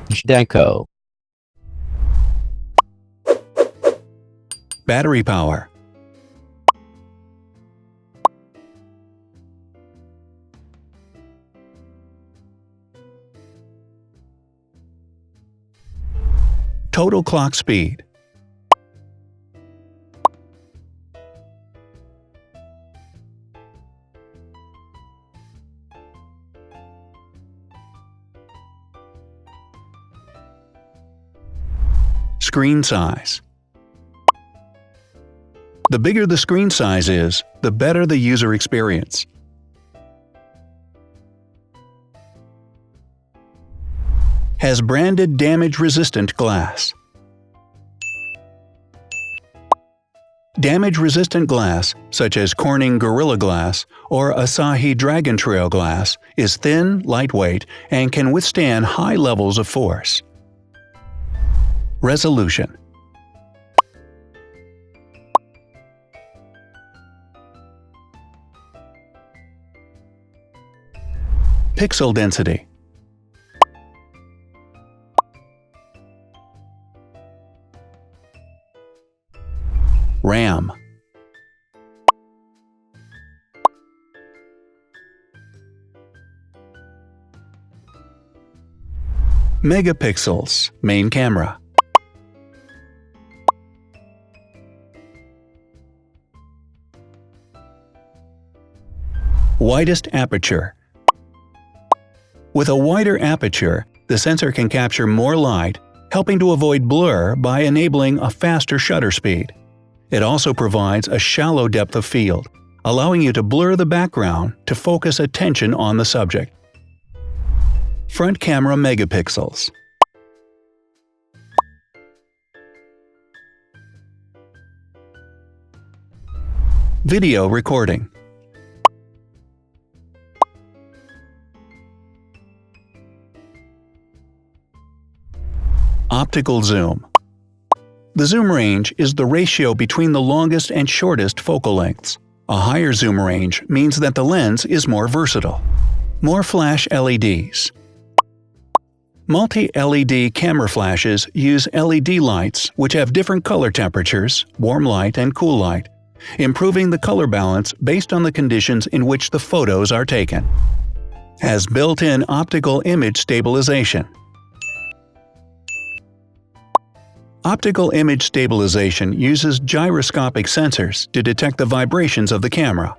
Zhdanko. Battery power. Total clock speed. Screen size. The bigger the screen size is, the better the user experience. Has branded damage-resistant glass. Damage-resistant glass, such as Corning Gorilla Glass or Asahi Dragon Trail glass, is thin, lightweight, and can withstand high levels of force. Resolution. Pixel density. RAM. Megapixels, main camera. Widest aperture. With a wider aperture, the sensor can capture more light, helping to avoid blur by enabling a faster shutter speed. It also provides a shallow depth of field, allowing you to blur the background to focus attention on the subject. Front camera megapixels. Video recording. Optical zoom. The zoom range is the ratio between the longest and shortest focal lengths. A higher zoom range means that the lens is more versatile. More flash LEDs. Multi-LED camera flashes use LED lights which have different color temperatures, warm light and cool light, improving the color balance based on the conditions in which the photos are taken. Has built-in optical image stabilization. Optical image stabilization uses gyroscopic sensors to detect the vibrations of the camera.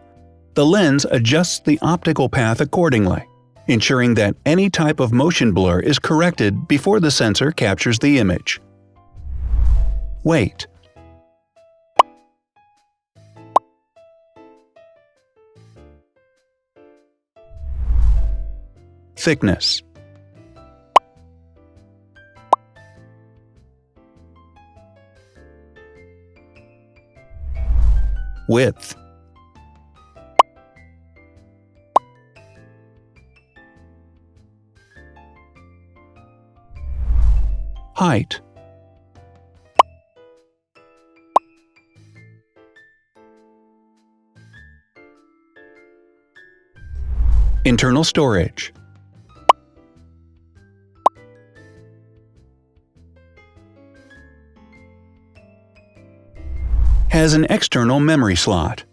The lens adjusts the optical path accordingly, ensuring that any type of motion blur is corrected before the sensor captures the image. Weight. Thickness. Width. Height. Internal storage. Has an external memory slot.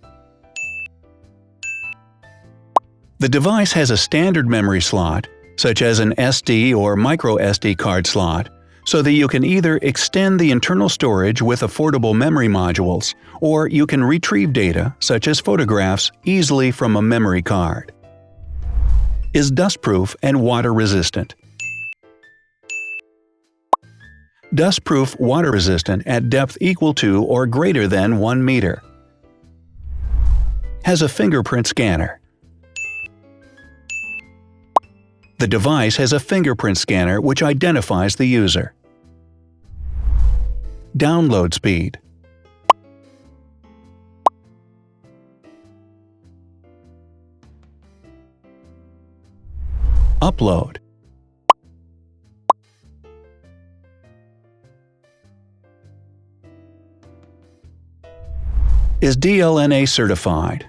The device has a standard memory slot, such as an SD or micro SD card slot, so that you can either extend the internal storage with affordable memory modules, or you can retrieve data, such as photographs, easily from a memory card. Is dustproof and water-resistant. Dustproof water-resistant at depth equal to or greater than 1 meter. Has a fingerprint scanner. The device has a fingerprint scanner which identifies the user. Download speed. Upload. Is DLNA certified.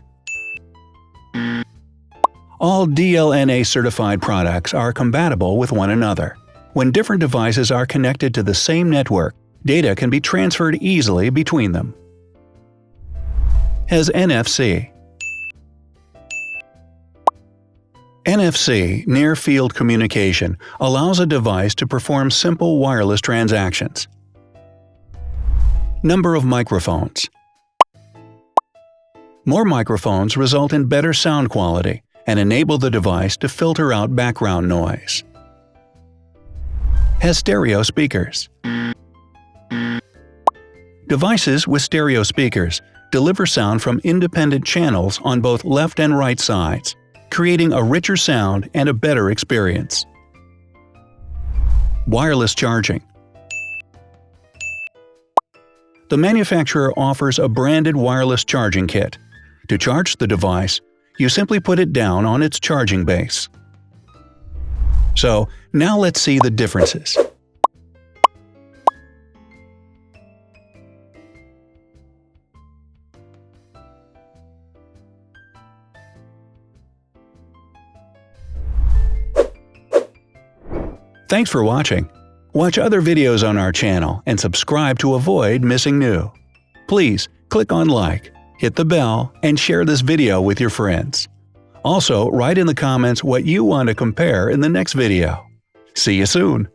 All DLNA certified products are compatible with one another. When different devices are connected to the same network, data can be transferred easily between them. Has NFC. NFC, near-field communication, allows a device to perform simple wireless transactions. Number of microphones. More microphones result in better sound quality and enable the device to filter out background noise. Has stereo speakers. Devices with stereo speakers deliver sound from independent channels on both left and right sides, creating a richer sound and a better experience. Wireless charging. The manufacturer offers a branded wireless charging kit. To charge the device, you simply put it down on its charging base. So, now let's see the differences. Thanks for watching. Watch other videos on our channel and subscribe to avoid missing new. Please click on like, hit the bell, and share this video with your friends. Also, write in the comments what you want to compare in the next video. See you soon!